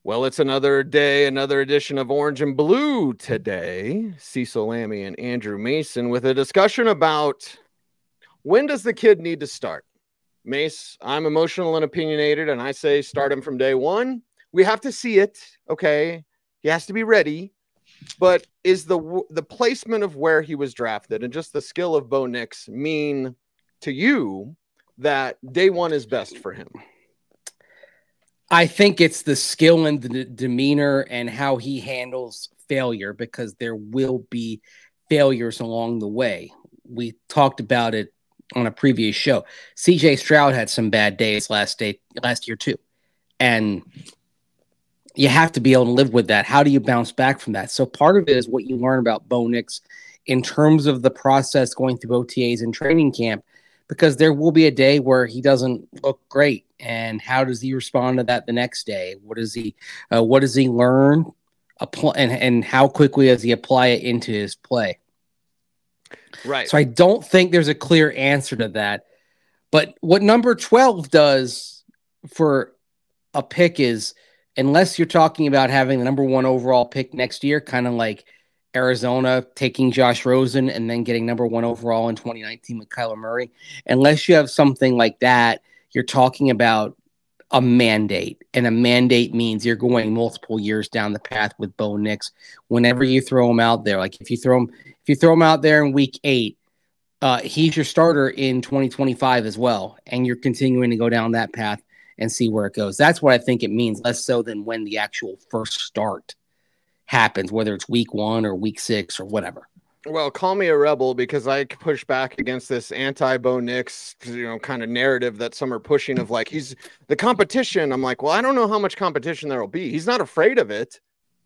Well, it's another day, another edition of Orange and Blue today. Cecil, Lammey, and Andrew Mason with a discussion about when does the kid need to start? Mace, I'm emotional and opinionated, and I say start him from day one. We have to see it, okay? He has to be ready. But is the placement of where he was drafted and just the skill of Bo Nix mean to you that day one is best for him? I think it's the skill and the demeanor and how he handles failure, because there will be failures along the way. We talked about it on a previous show. CJ Stroud had some bad days last year too. And you have to be able to live with that. How do you bounce back from that? So part of it is what you learn about Bo Nix in terms of the process going through OTAs and training camp, because there will be a day where he doesn't look great. And how does he respond to that the next day? What does he learn? And how quickly does he apply it into his play? Right. So I don't think there's a clear answer to that. But what number 12 does for a pick is, unless you're talking about having the number one overall pick next year, kind of like Arizona taking Josh Rosen and then getting number one overall in 2019 with Kyler Murray, unless you have something like that, you're talking about a mandate. And a mandate means you're going multiple years down the path with Bo Nix. Whenever you throw him out there, like if you throw him out there in week 8, he's your starter in 2025 as well. And you're continuing to go down that path and see where it goes. That's what I think it means, less so than when the actual first start happens, whether it's week 1 or week 6 or whatever. Well, call me a rebel because I push back against this anti-Bo Nix, kind of narrative that some are pushing of like, he's the competition. I'm like, well, I don't know how much competition there will be. He's not afraid of it,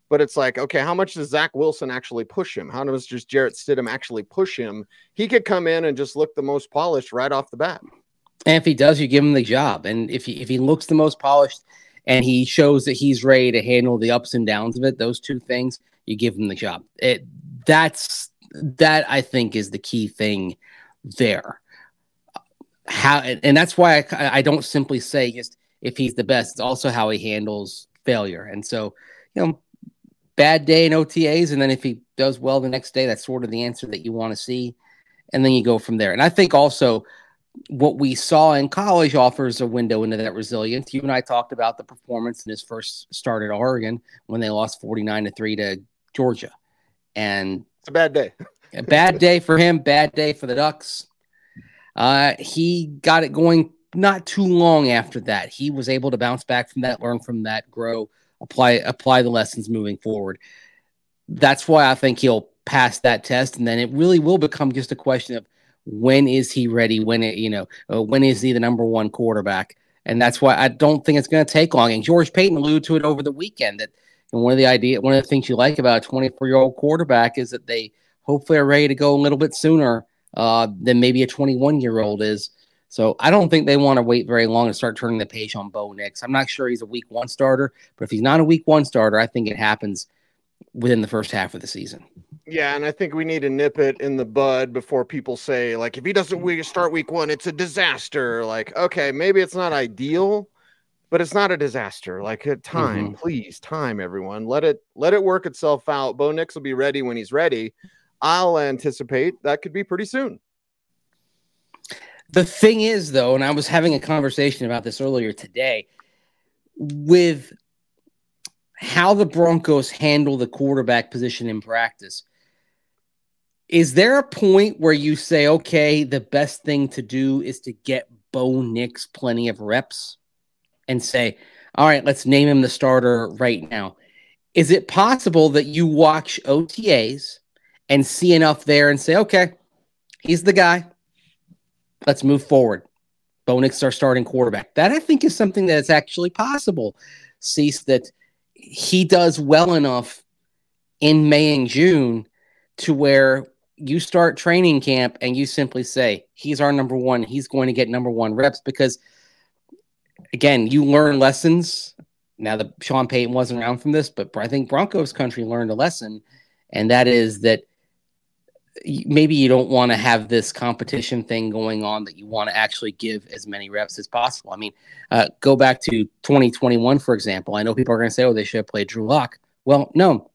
but it's like, okay, how much does Zach Wilson actually push him? How does just Jarrett Stidham actually push him? He could come in and just look the most polished right off the bat. And if he does, you give him the job. And if he looks the most polished and he shows that he's ready to handle the ups and downs of it, those two things, you give him the job. That I think is the key thing there. And that's why I don't simply say just if he's the best. It's also how he handles failure. And so, bad day in OTAs, and then if he does well the next day, that's sort of the answer that you want to see. And then you go from there. And I think also what we saw in college offers a window into that resilience. You and I talked about the performance in his first start at Oregon when they lost 49-3 to Georgia. And it's a bad day. A bad day for him, bad day for the Ducks. He got it going not too long after that. He was able to bounce back from that, learn from that, grow, apply the lessons moving forward. That's why I think he'll pass that test, and then it really will become just a question of when is he ready, when is he the number one quarterback? And that's why I don't think it's going to take long. And George Payton alluded to it over the weekend that one of the things you like about a 24-year-old quarterback is that they hopefully are ready to go a little bit sooner than maybe a 21-year-old is. So I don't think they want to wait very long to start turning the page on Bo Nix. I'm not sure he's a week 1 starter, but if he's not a week 1 starter, I think it happens within the first half of the season. Yeah, and I think we need to nip it in the bud before people say, like, if he doesn't start week 1, it's a disaster. Like, okay, maybe it's not ideal, but it's not a disaster. Like, time, please, time, everyone. Let it work itself out. Bo Nix will be ready when he's ready. I'll anticipate that could be pretty soon. The thing is, though, and I was having a conversation about this earlier today, with how the Broncos handle the quarterback position in practice, is there a point where you say, okay, the best thing to do is to get Bo Nix plenty of reps and say, all right, let's name him the starter right now? Is it possible that you watch OTAs and see enough there and say, okay, he's the guy, let's move forward? Bo Nix is our starting quarterback. That, I think, is something that's actually possible. Cease that he does well enough in May and June to where you start training camp and you simply say, he's our number one. He's going to get number 1 reps because, again, you learn lessons. Now, Sean Payton wasn't around from this, but I think Broncos country learned a lesson, and that is that maybe you don't want to have this competition thing going on, that you want to actually give as many reps as possible. I mean, go back to 2021, for example. I know people are going to say, oh, they should have played Drew Lock. Well, no.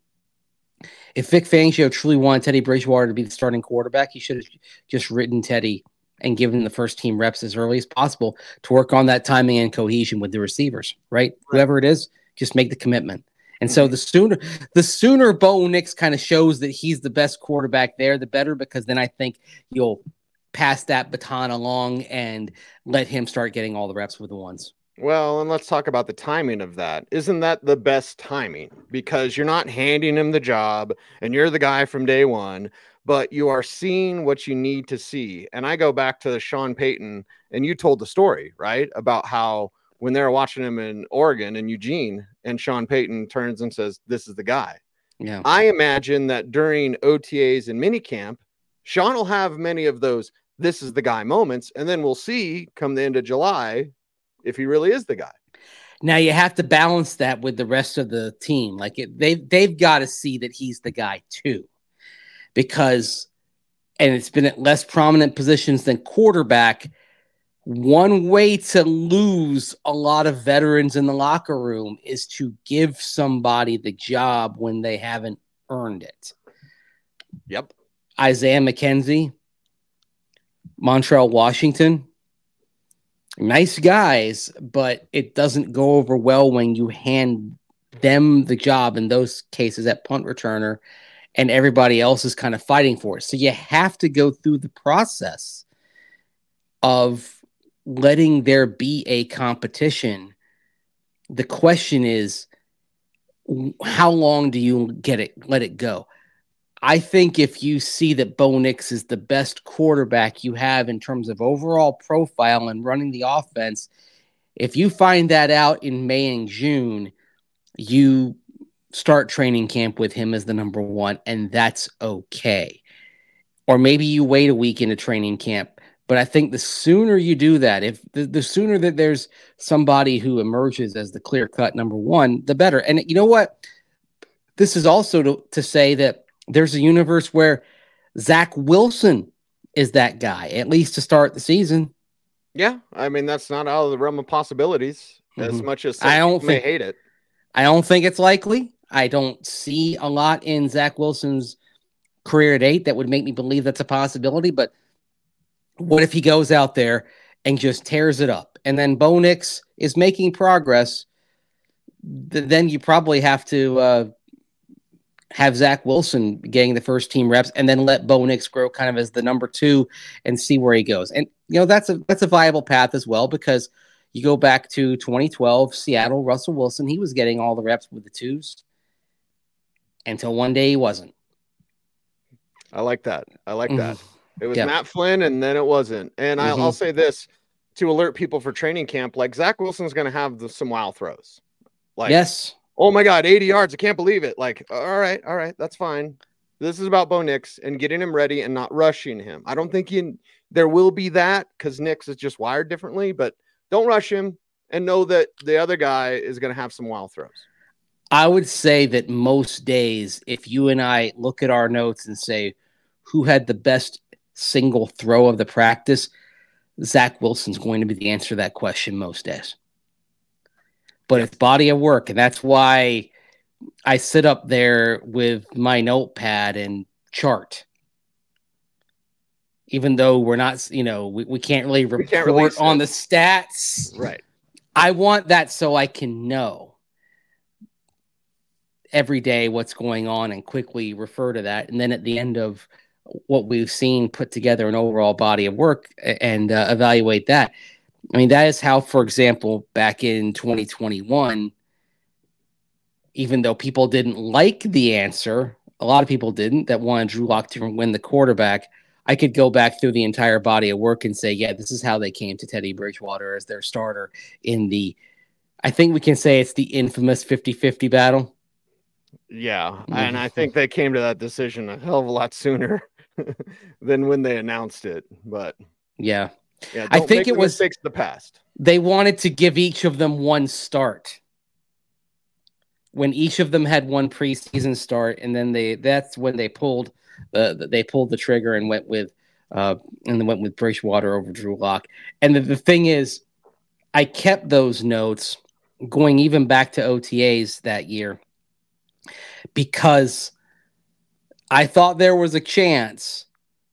If Vic Fangio truly wanted Teddy Bridgewater to be the starting quarterback, he should have just ridden Teddy and given him the first team reps as early as possible to work on that timing and cohesion with the receivers, right? Whoever it is, just make the commitment. And so the sooner Bo Nix kind of shows that he's the best quarterback there, the better, because then I think you'll pass that baton along and let him start getting all the reps with the ones. Well, and let's talk about the timing of that. Isn't that the best timing? Because you're not handing him the job and you're the guy from day one, but you are seeing what you need to see. And I go back to Sean Payton, and you told the story, right? About how when they were watching him in Oregon and Eugene, and Sean Payton turns and says, this is the guy. Yeah. I imagine that during OTAs and minicamp, Sean will have many of those, this is the guy moments. And then we'll see come the end of July if he really is the guy. Now you have to balance that with the rest of the team. Like they've got to see that he's the guy too, because, and it's been at less prominent positions than quarterback. One way to lose a lot of veterans in the locker room is to give somebody the job when they haven't earned it. Yep. Isaiah McKenzie, Montrell Washington, nice guys, but it doesn't go over well when you hand them the job in those cases at punt returner and everybody else is kind of fighting for it. So you have to go through the process of letting there be a competition. The question is, how long do you let it go? I think if you see that Bo Nix is the best quarterback you have in terms of overall profile and running the offense, if you find that out in May and June, you start training camp with him as the number one, and that's okay. Or maybe you wait a week into training camp. But I think the sooner you do that, if the sooner that there's somebody who emerges as the clear-cut number one, the better. And you know what? This is also to say that there's a universe where Zach Wilson is that guy, at least to start the season. Yeah, I mean, that's not out of the realm of possibilities, as much as may hate it. I don't think it's likely. I don't see a lot in Zach Wilson's career at 8 that would make me believe that's a possibility, but what if he goes out there and just tears it up? And then Bo Nix is making progress. Then you probably have to have Zach Wilson getting the first team reps and then let Bo Nix grow kind of as the number 2 and see where he goes. And, you know, that's a viable path as well, because you go back to 2012, Seattle, Russell Wilson, he was getting all the reps with the 2s until one day he wasn't. I like that. That. It was Matt Flynn, and then it wasn't. And I'll say this to alert people for training camp: like Zach Wilson's going to have some wild throws. Like, yes, oh my God, 80 yards! I can't believe it. Like, all right, that's fine. This is about Bo Nix and getting him ready and not rushing him. I don't think there will be that, because Nix is just wired differently. But don't rush him, and know that the other guy is going to have some wild throws. I would say that most days, if you and I look at our notes and say who had the best single throw of the practice, Zach Wilson's going to be the answer to that question most days. But it's body of work, and that's why I sit up there with my notepad and chart. Even though we're not, we can't really report on the stats. Right. I want that so I can know every day what's going on and quickly refer to that. And then at the end of what we've seen, put together an overall body of work and evaluate that. I mean, that is how, for example, back in 2021, even though people didn't like the answer, a lot of people didn't, that wanted Drew Lock to win the quarterback, I could go back through the entire body of work and say, yeah, this is how they came to Teddy Bridgewater as their starter in I think we can say it's the infamous 50-50 battle. Yeah, and I think they came to that decision a hell of a lot sooner than when they announced it. But yeah, I think it was mistakes of the past. They wanted to give each of them one start when each of them had one preseason start, and then that's when they pulled they pulled the trigger and went with Bridgewater over Drew Lock. And the thing is, I kept those notes going even back to OTAs that year because I thought there was a chance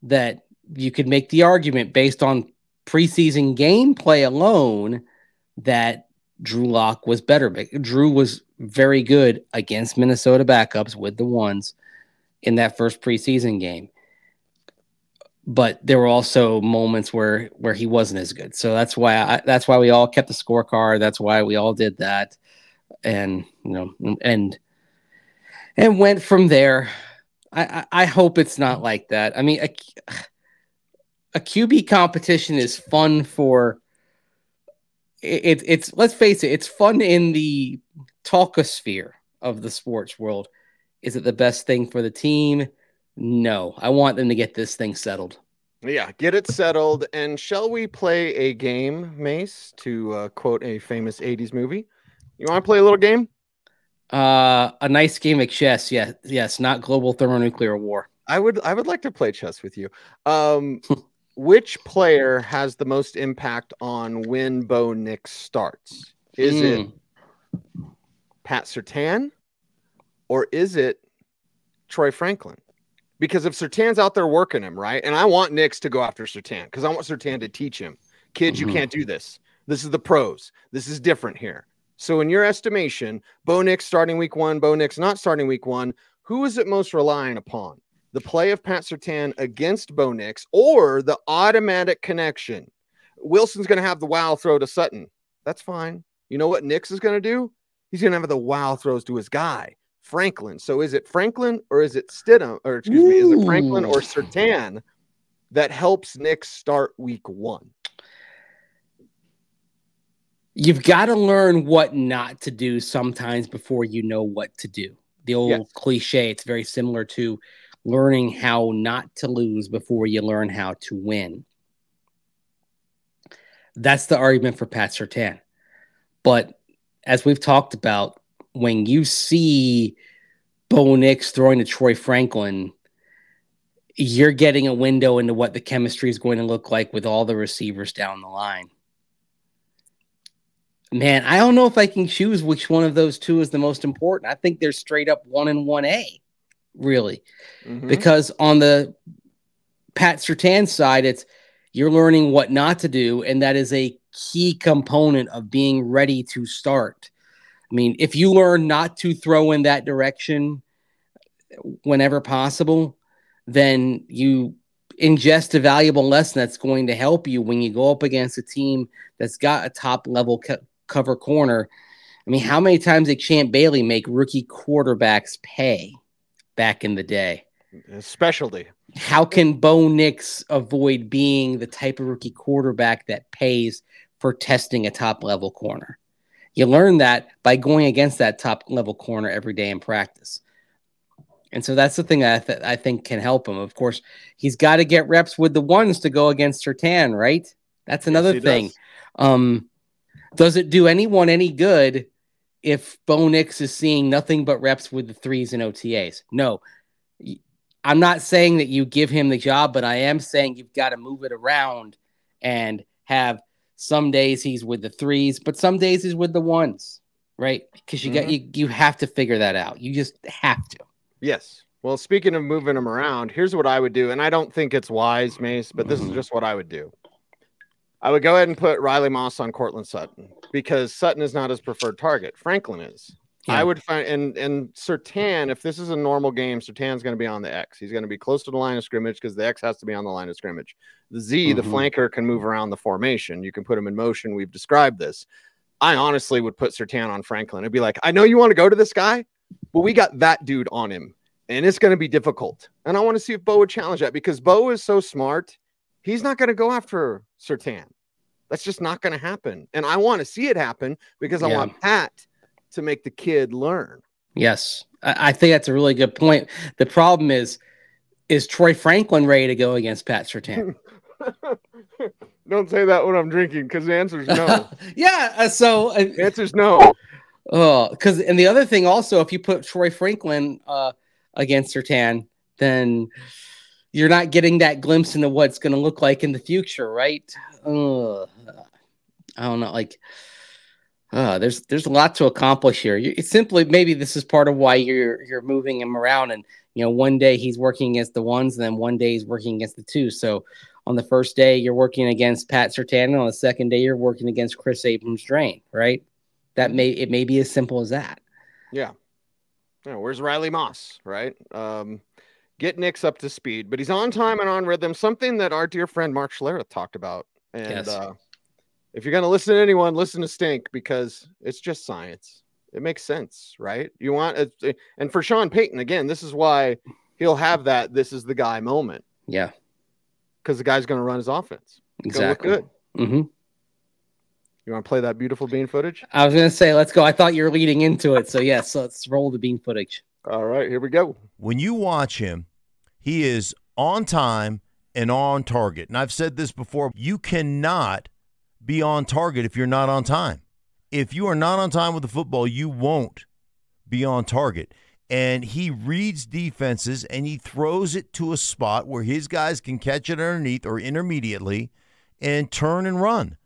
that you could make the argument based on preseason gameplay alone that Drew Lock was better. Drew was very good against Minnesota backups with the ones in that first preseason game. But there were also moments where he wasn't as good. So that's why we all kept the scorecard. That's why we all did that. And, and went from there. I hope it's not like that. I mean, a QB competition is fun for it's let's face it, it's fun in the talkosphere of the sports world. Is it the best thing for the team? No, I want them to get this thing settled. Yeah, get it settled. And shall we play a game, Mace, to quote a famous 80s movie? You want to play a little game? A nice game of chess. Yes, not global thermonuclear war. I would like to play chess with you. Which player has the most impact on when Bo Nix starts? Is it Pat Surtain or is it Troy Franklin? Because if Surtain's out there working him, right? And I want Nix to go after Surtain because I want Surtain to teach him. Kids, you can't do this. This is the pros. This is different here. So in your estimation, Bo Nix starting week 1, Bo Nix not starting week 1, who is it most relying upon? The play of Pat Surtain against Bo Nix or the automatic connection? Wilson's going to have the wow throw to Sutton. That's fine. You know what Nix is going to do? He's going to have the wow throws to his guy, Franklin. So is it Franklin or is it Stidham? Or excuse me, is it Franklin or Surtain that helps Nix start week 1? You've got to learn what not to do sometimes before you know what to do. The old cliche, it's very similar to learning how not to lose before you learn how to win. That's the argument for Pat Surtain. But as we've talked about, when you see Bo Nix throwing to Troy Franklin, you're getting a window into what the chemistry is going to look like with all the receivers down the line. Man, I don't know if I can choose which one of those two is the most important. I think they're straight up 1 and 1A, really. Because on the Pat Surtain side, it's you're learning what not to do, and that is a key component of being ready to start. I mean, if you learn not to throw in that direction whenever possible, then you ingest a valuable lesson that's going to help you when you go up against a team that's got a top-level cover corner. I mean, how many times did Champ Bailey make rookie quarterbacks pay back in the day? Specialty. How can Bo Nix avoid being the type of rookie quarterback that pays for testing a top-level corner? You learn that by going against that top-level corner every day in practice. And so that's the thing that I think can help him. Of course, he's got to get reps with the ones to go against Surtain, right? That's another thing. Does it do anyone any good if Bo Nix is seeing nothing but reps with the 3s and OTAs? No. I'm not saying that you give him the job, but I am saying you've got to move it around and have some days he's with the 3s, but some days he's with the 1s, right? Because you have to figure that out. You just have to. Yes. Well, speaking of moving him around, here's what I would do, and I don't think it's wise, Mace, but this is just what I would do. I would go ahead and put Riley Moss on Courtland Sutton because Sutton is not his preferred target. Franklin is. Yeah. I would find and Surtain, if this is a normal game, Surtain's going to be on the X. He's going to be close to the line of scrimmage because the X has to be on the line of scrimmage. The Z, the flanker, can move around the formation. You can put him in motion. We've described this. I honestly would put Surtain on Franklin. It'd be like, I know you want to go to this guy, but we got that dude on him, and it's going to be difficult. And I want to see if Bo would challenge that because Bo is so smart. He's not going to go after Surtain. That's just not going to happen. And I want to see it happen because I want Pat to make the kid learn. Yes. I think that's a really good point. The problem is Troy Franklin ready to go against Pat Surtain? Don't say that when I'm drinking because the answer is no. So the answer is no. And the other thing also, if you put Troy Franklin against Surtain, then you're not getting that glimpse into what it's going to look like in the future, right? I don't know. Like, there's a lot to accomplish here. It's simply, maybe this is part of why you're moving him around, and one day he's working against the ones, and then one day he's working against the twos. So on the first day you're working against Pat Surtain, on the second day you're working against Chris Abrams-Drain, right? It may be as simple as that. Yeah. Where's Riley Moss, right? Get Nix up to speed, but he's on time and on rhythm, something that our dear friend Mark Schlereth talked about. And yes. If you're going to listen to anyone, listen to Stink, because it's just science. It makes sense, right? You want it, and for Sean Payton, again, this is why he'll have that "this is the guy" moment. Yeah, because the guy's going to run his offense. Exactly. Look good. Mm-hmm. You want to play that beautiful bean footage? I was going to say, let's go. I thought you were leading into it, so yes, let's roll the bean footage. All right, here we go. When you watch him, he is on time and on target. And I've said this before, you cannot be on target if you're not on time. If you are not on time with the football, you won't be on target. And he reads defenses and he throws it to a spot where his guys can catch it underneath or intermediately and turn and run.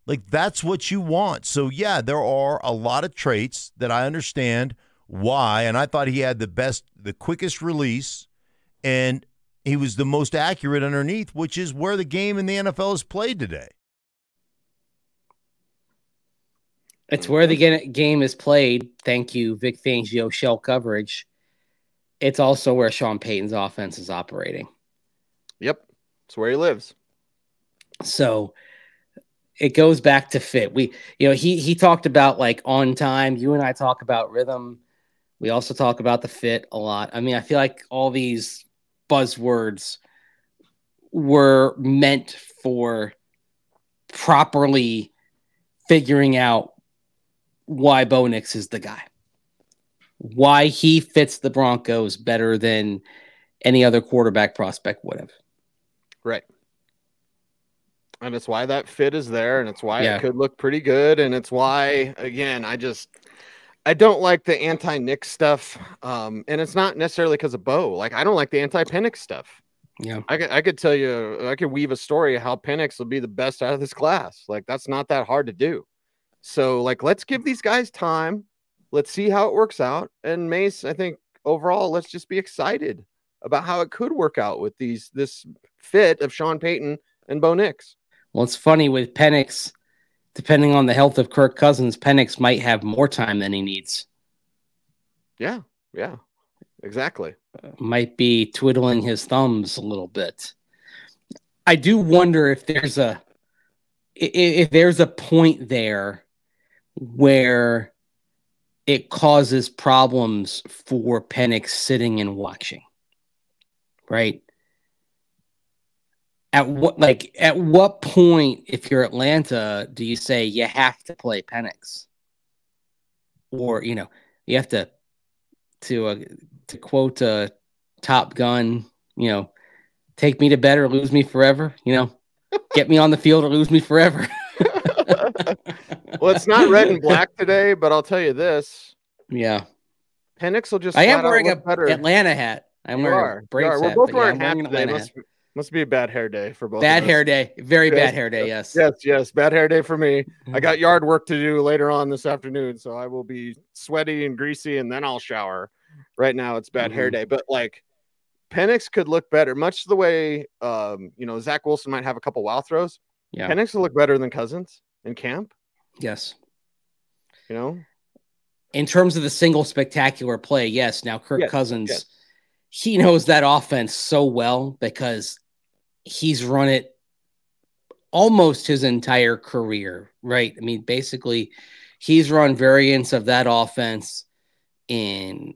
Like, that's what you want. So, yeah, there are a lot of traits that I understand why. And I thought he had the quickest release, and he was the most accurate underneath, which is where the game in the NFL is played today. It's where the game is played. Thank you, Vic Fangio, shell coverage. It's also where Sean Payton's offense is operating. Yep. It's where he lives. So it goes back to fit. He talked about like on time. You and I talk about rhythm. We also talk about the fit a lot. I mean, I feel like all these buzzwords were meant for properly figuring out why Bo Nix is the guy, why he fits the Broncos better than any other quarterback prospect would have. Right. And it's why that fit is there, and it's why it could look pretty good, and it's why, again, I don't like the anti-Nix stuff, and it's not necessarily because of Bo. Like, I don't like the anti-Penix stuff. Yeah, I could tell you, I could weave a story of how Penix will be the best out of this class. Like, that's not that hard to do. So, like, let's give these guys time. Let's see how it works out. And Mace, I think overall, let's just be excited about how it could work out with this fit of Sean Payton and Bo Nix. Well, it's funny with Penix, depending on the health of Kirk Cousins, Penix might have more time than he needs. Yeah, exactly. Might be twiddling his thumbs a little bit. I do wonder if there's a point there where it causes problems for Penix sitting and watching, right? At what point, if you're Atlanta, do you say you have to play Penix, or you have to quote Top Gun, take me to bed or lose me forever, get me on the field or lose me forever. Well, it's not red and black today, but I'll tell you this. Yeah. Penix will just. I am wearing a Atlanta hat. I'm wearing a Braves hat. We're both wearing hats today. Must be a bad hair day for both. Bad hair day. Very bad hair day, yes. Yes. Bad hair day for me. I got yard work to do later on this afternoon, so I will be sweaty and greasy, and then I'll shower. Right now, it's bad hair day. But, like, Penix could look better, much the way, Zach Wilson might have a couple wild throws. Yeah. Penix will look better than Cousins in camp. Yes. In terms of the single spectacular play, yes. Now, Kirk Cousins, he knows that offense so well because he's run it almost his entire career, right? I mean, basically, he's run variants of that offense in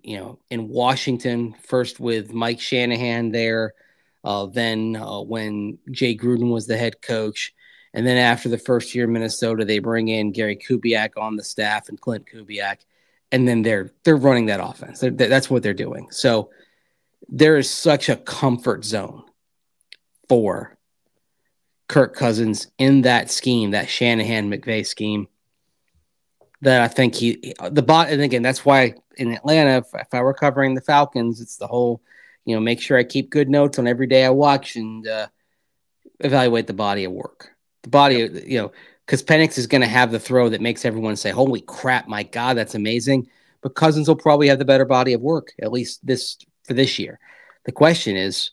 Washington, first with Mike Shanahan there, then when Jay Gruden was the head coach. And then after the first year in Minnesota, they bring in Gary Kubiak on the staff and Clint Kubiak. And then they're running that offense. That's what they're doing. So there is such a comfort zone for Kirk Cousins in that scheme, that Shanahan-McVay scheme, that I think and again, that's why in Atlanta, if I were covering the Falcons, it's the whole, make sure I keep good notes on every day I watch and evaluate the body of work. The body, because Penix is going to have the throw that makes everyone say, holy crap, my God, that's amazing. But Cousins will probably have the better body of work, at least for this year. The question is,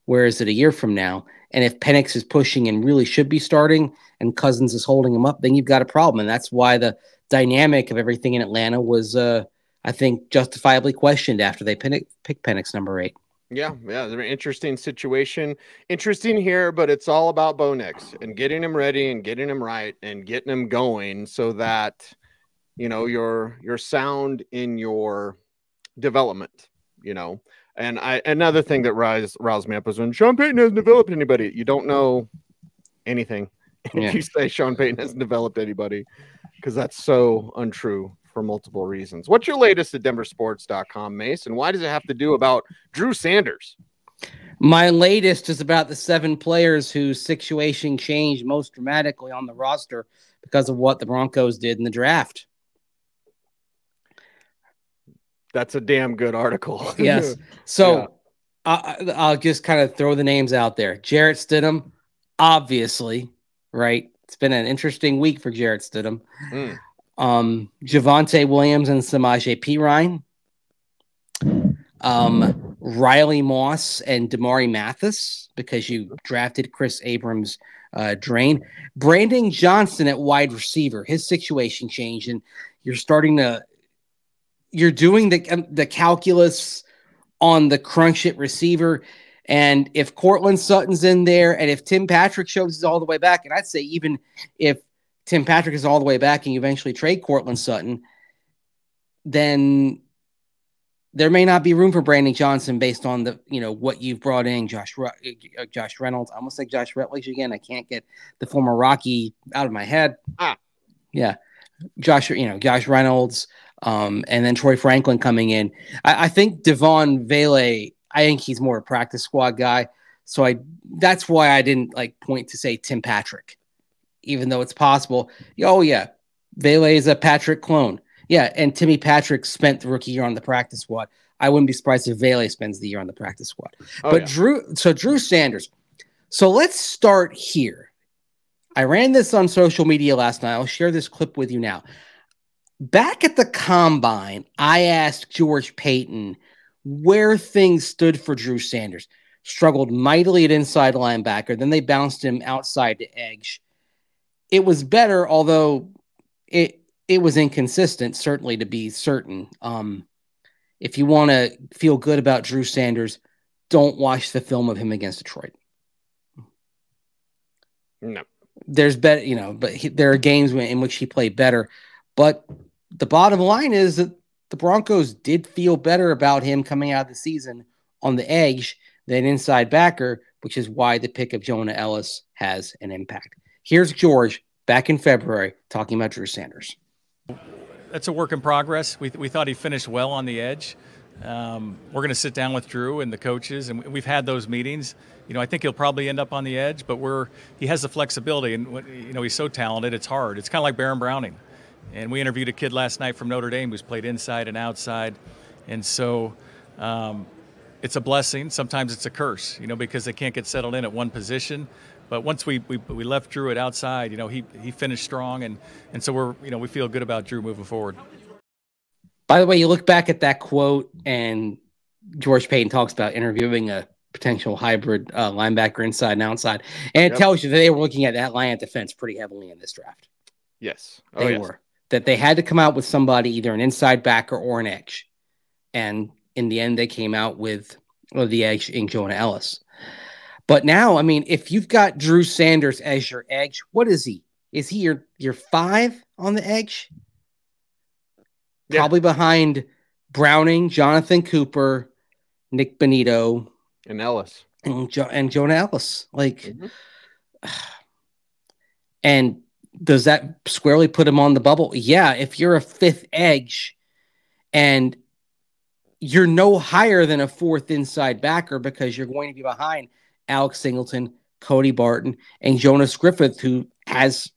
where is it a year from now? And if Penix is pushing and really should be starting and Cousins is holding him up, then you've got a problem. And that's why the dynamic of everything in Atlanta was, I think, justifiably questioned after they picked Penix number 8. Yeah, they're an interesting situation. Interesting here, but it's all about Bo Nix and getting him ready and getting him right and getting him going so that, you're sound in your development, And another thing that roused me up was when Sean Payton hasn't developed anybody. You don't know anything if you say Sean Payton hasn't developed anybody, because that's so untrue for multiple reasons. What's your latest at denversports.com, Mace, and why does it have to do about Drew Sanders? My latest is about the 7 players whose situation changed most dramatically on the roster because of what the Broncos did in the draft. That's a damn good article. Yes. So I'll just kind of throw the names out there. Jarrett Stidham, obviously, right? It's been an interesting week for Jarrett Stidham. Javonte Williams and Samaje Perine. Riley Moss and Damari Mathis, because you drafted Chris Abrams drain. Brandon Johnson at wide receiver. His situation changed, and you're doing the calculus on the crunch at receiver. And if Courtland Sutton's in there, and if Tim Patrick shows all the way back, and I'd say even if Tim Patrick is all the way back and you eventually trade Courtland Sutton, then there may not be room for Brandon Johnson based on what you've brought in. Josh Reynolds. I almost like Josh Rutledge again. I can't get the former Rocky out of my head. Yeah. Josh Reynolds. And then Troy Franklin coming in. I think Devon Vele, I think he's more a practice squad guy. So that's why I didn't point to say Tim Patrick, even though it's possible. Oh yeah. Vele is a Patrick clone. Yeah. And Timmy Patrick spent the rookie year on the practice squad. I wouldn't be surprised if Vele spends the year on the practice squad. Drew Sanders. So let's start here. I ran this on social media last night. I'll share this clip with you now. Back at the combine, I asked George Payton where things stood for Drew Sanders. Struggled mightily at inside linebacker. Then they bounced him outside to edge. It was better, although it was inconsistent, certainly to be certain. If you want to feel good about Drew Sanders, don't watch the film of him against Detroit. No. There's better, but there are games in which he played better. But the bottom line is that the Broncos did feel better about him coming out of the season on the edge than inside backer, which is why the pick of Jonah Ellis has an impact. Here's George back in February talking about Drew Sanders. That's a work in progress. We thought he finished well on the edge. We're going to sit down with Drew and the coaches, and we've had those meetings. I think he'll probably end up on the edge, but he has the flexibility, and he's so talented. It's hard. It's kind of like Baron Browning. And we interviewed a kid last night from Notre Dame who's played inside and outside. And so it's a blessing. Sometimes it's a curse, because they can't get settled in at one position. But once we left Drew at outside, he finished strong. And so we feel good about Drew moving forward. By the way, you look back at that quote, and George Payton talks about interviewing a potential hybrid linebacker inside and outside. And it tells you that they were looking at that line of defense pretty heavily in this draft. Yes. They were. That they had to come out with somebody, either an inside backer or an edge. And in the end, they came out with the edge in Jonah Ellis. But now, if you've got Drew Sanders as your edge, what is he? Is he your 5 on the edge? Yeah. Probably behind Browning, Jonathan Cooper, Nick Benito. And Ellis. And Jonah Ellis. And does that squarely put him on the bubble? Yeah, if you're a 5th edge and you're no higher than a 4th inside backer because you're going to be behind Alex Singleton, Cody Barton, and Jonas Griffith, who has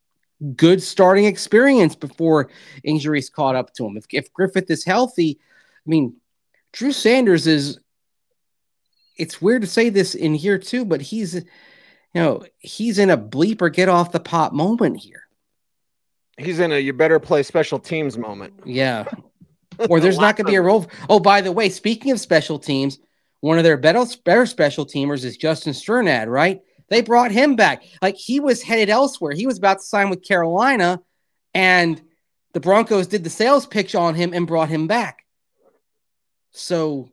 good starting experience before injuries caught up to him. If Griffith is healthy, Drew Sanders is it's weird to say this in here too, but he's in a bleep or get off the pot moment here. He's in a you better play special teams moment. Yeah. Or there's not going to be a role. Oh, by the way, speaking of special teams, one of their better special teamers is Justin Sternad, right? They brought him back. Like, he was headed elsewhere. He was about to sign with Carolina, and the Broncos did the sales pitch on him and brought him back. So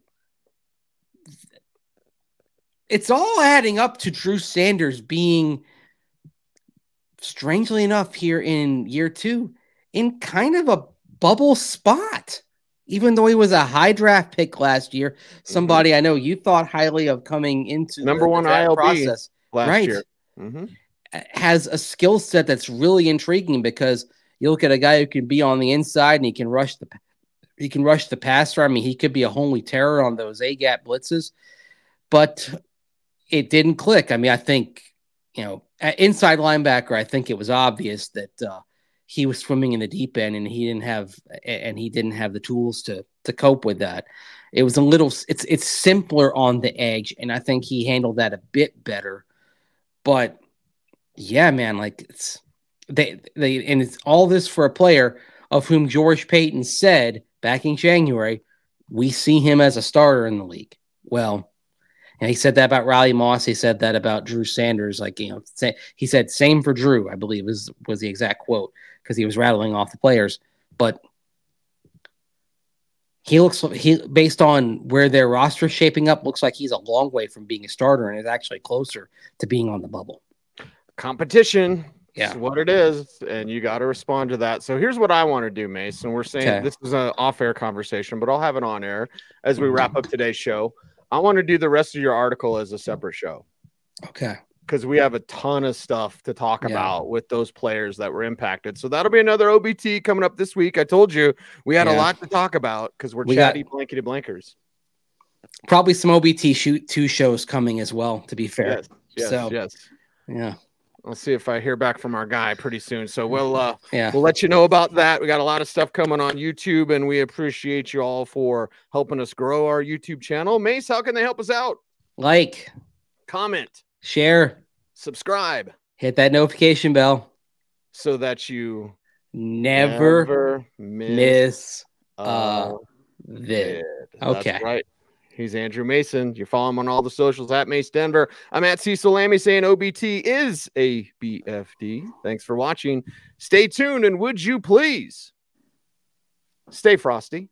it's all adding up to Drew Sanders being, strangely enough, here in year 2 in kind of a bubble spot. Even though he was a high draft pick last year, somebody I know you thought highly of coming into number one ILB process last year. Has a skill set that's really intriguing, because you look at a guy who can be on the inside and he can rush the passer. I mean, he could be a holy terror on those A-gap blitzes, but it didn't click. I mean, I think, at inside linebacker, I think it was obvious that he was swimming in the deep end, and he didn't have the tools to cope with that. It was it's simpler on the edge, and I think he handled that a bit better. But yeah, man, like it's all this for a player of whom George Payton said back in January, we see him as a starter in the league. Well, and he said that about Riley Moss. He said that about Drew Sanders. Like, he said same for Drew, I believe was the exact quote, because he was rattling off the players. But he based on where their roster is shaping up, looks like he's a long way from being a starter, and is actually closer to being on the bubble. Competition. Yeah. Is what it is, and you got to respond to that. So here's what I want to do, Mason. We're saying this is an off-air conversation, but I'll have it on air as we wrap up today's show. I want to do the rest of your article as a separate show. Okay. Because we have a ton of stuff to talk about with those players that were impacted. So that'll be another OBT coming up this week. I told you we had a lot to talk about because we chatty blankety blankers. Probably some OBT 2 shows coming as well, to be fair. Yes. Yeah. I'll see if I hear back from our guy pretty soon. So we'll let you know about that. We got a lot of stuff coming on YouTube, and we appreciate you all for helping us grow our YouTube channel. Mace, how can they help us out? Like, comment, share, subscribe, hit that notification bell so that you never miss a vid. Okay. That's right. He's Andrew Mason. You follow him on all the socials at Mace Denver. I'm at Cecil Lammey saying OBT is a BFD. Thanks for watching. Stay tuned, and would you please stay frosty.